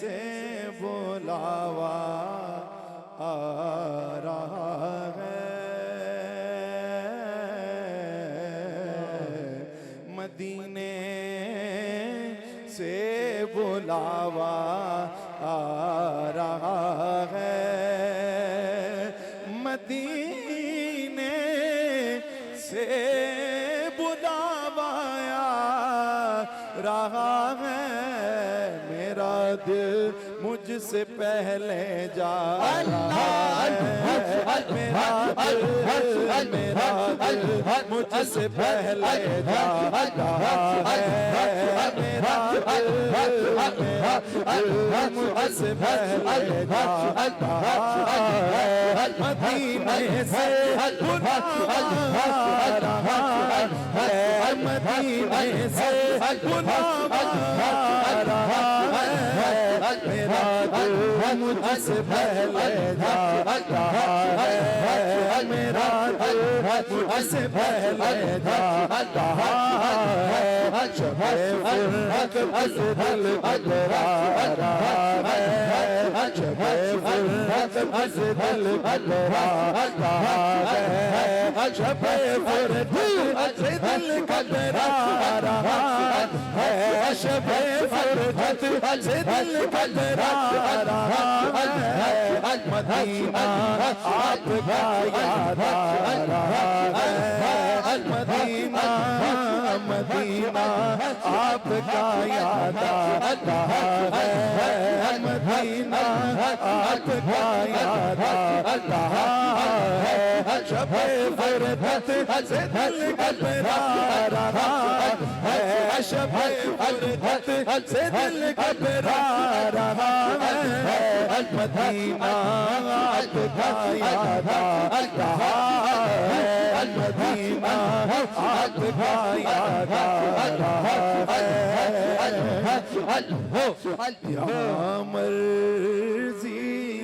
سے بلاوا آ رہا ہے، مدینے سے بلاوا آ رہا ہے، مدینے سے بلاوا آ رہا ہے، میرا دل مجھ سے پہلے جا رہا ہے، میرا دل مجھ سے پہلے جا رہا ہے، میرا دل مجھ سے پہلے جا رہا ہے، مدینے سے بلاوا آ رہا ہے، مدینے سے بلاوا آ رہا ہے، میرا دل مجھ سے پہلے جا رہا ہے، میرا دل مجھ سے پہلے جا رہا ہے، شب فرقت از دل گھبرا رہا ہے، شب فرقت از دل گھبرا رہا ہے، شب فرقت از دل گھبرا رہا ہے، شب فرقت از دل گھبرا رہا ہے، مدینہ آپ کا یاد آ رہا ہے، مدینہ مدینہ آپ کا یاد آ رہا ہے، مدینہ آپ کا یاد آ رہا ہے، شب فرقت سے دل گھبرا رہا ہے، شب فرقت سے دل گھبرا رہا ہے، مدینہ آپ کا یاد آ رہا ہے، مدینہ آپ کا یاد آ رہا ہے، یہاں مرضی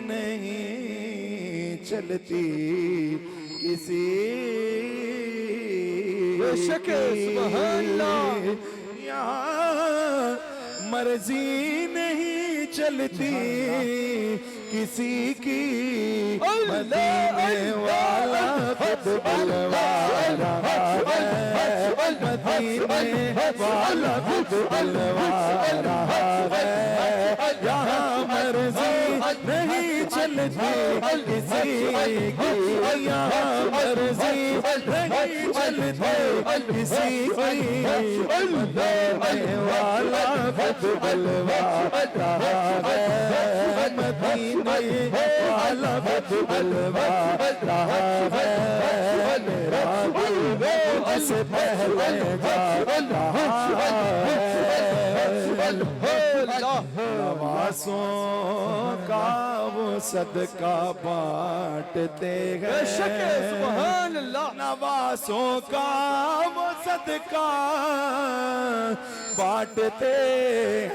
نہیں چلتی کسی سبحان اللہ، یہاں مرضی نہیں چلتی کسی کی، مدینے والا خود بلوا رہا ہے، مدینے والا خود بلوا رہا ہے، یہاں مرضی نہیں چلتی کسی کی، یہاں مرضی نہیں چلتی کسی کی، مدینے والا خود بلوا رہا ہے، مدینے والا خود بلوا رہا ہے، میرا دل مجھ سے پہلے جا رہا ہے، نوازوں کا وہ صدقہ بانٹتے ہیں، سبحان اللہ، نوازوں کا وہ صدقہ بانٹتے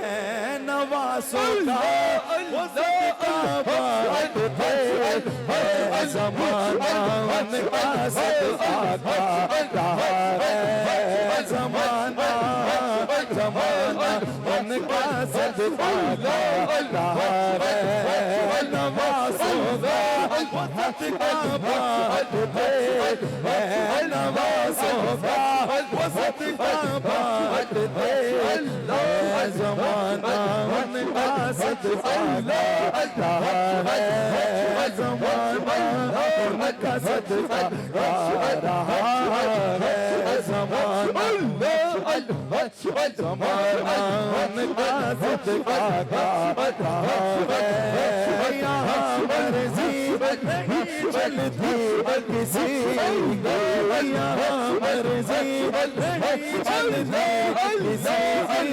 ہیں، نوازوں کا وہ صدقہ بانٹتے ہیں، زمانہ ان کا صدقہ کھا رہا ہے، زمانہ ان کا صدقہ کھا رہا ہے، نوازوں کا وہ صدقہ بانٹتے ہیں، نوازوں کا وہ صدقہ بانٹتے ہیں، زمانہ ان کا صدقہ کھا رہا ہے، زمانہ ان کا صدقہ کھا رہا ہے، زمانہ ان کا صدقہ کھا رہا ہے، یہاں مرضی نہیں چلتی کسی کی، یہاں مرضی نہیں چلتی کسی کی،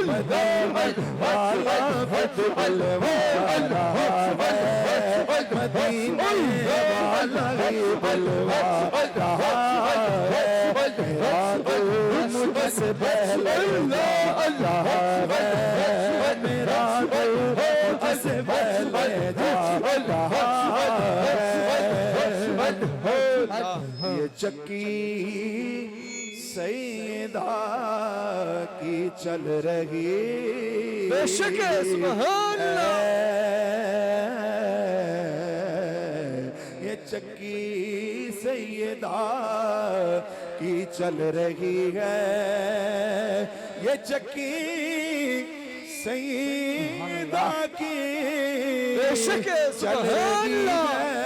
مدینے والا خود بلوا رہا ہے، مدینے والا ہی بلوا رہا ہے، میرا دل مجھ سے پہلے جا رہا ہے، میرا دل مجھ سے پہلے جا رہا ہے، یہ چکی سیدہ کی چل رہی بے شک ہے سبحان اللہ یہ چکی سیدہ کی چل رہی ہے یہ چکی سیدہ کی بے شک ہے چل سبحان رہی اللہ ہے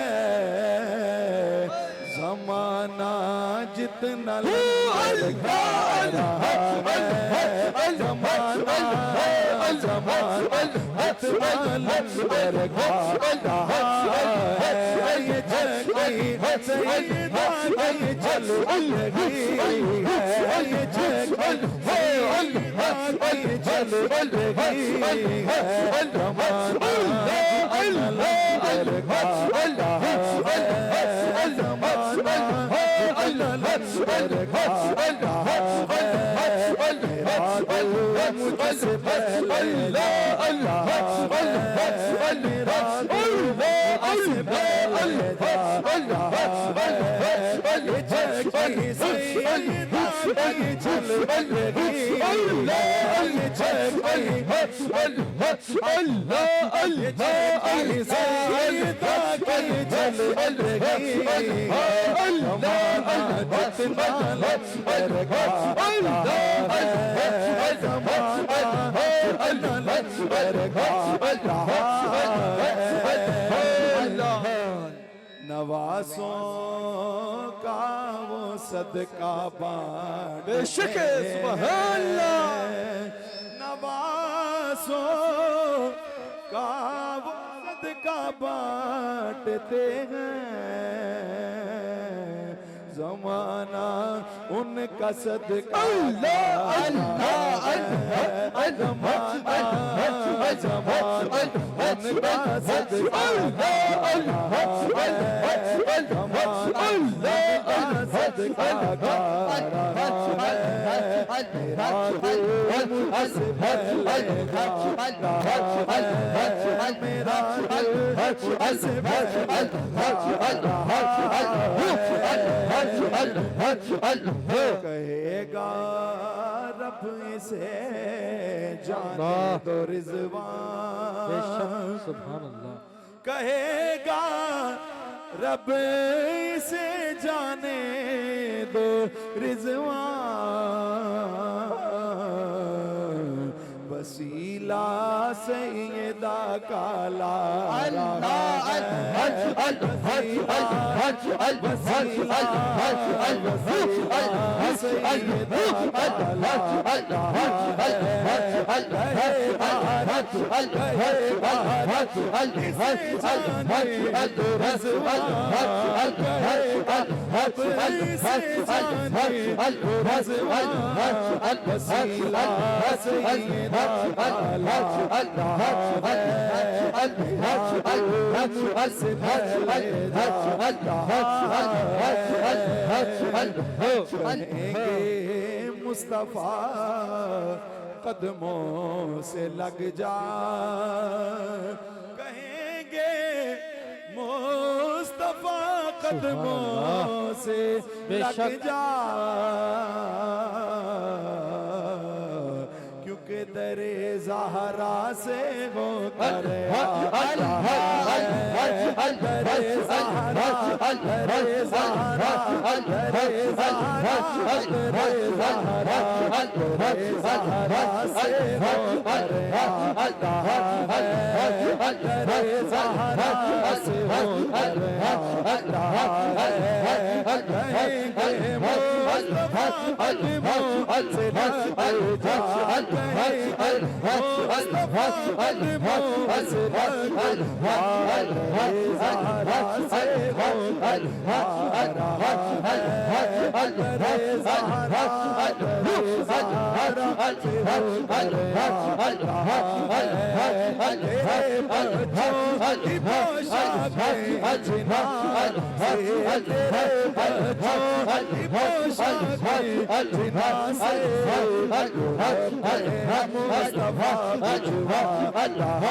زمانہ جتنا لمبا رہا ہے زمانہ جتنا لمبا رہا ہے یہ چکی سیدہ کی چل رہی ہے یہ چکی سیدہ کی چل رہی ہے زمانہ نوازوں کا وہ صدقہ بانٹ بے شک ہے سبحان اللہ نوازوں کا وہ صدقہ بانٹتے ہیں زمانہ ان کا صدقہ زمانہ ان کا صدقہ کہے گا رب اسے جانے دو رضوان سبحان اللہ کہے گا رب اسے جانے دو رضوان وسیلہ سیدہ کا لالا مصطفیٰ قدموں سے لگ جا کہیں گے مصطفیٰ قدموں سے لگ جا کیونکہ در زہرا سے وہ کرے اللہ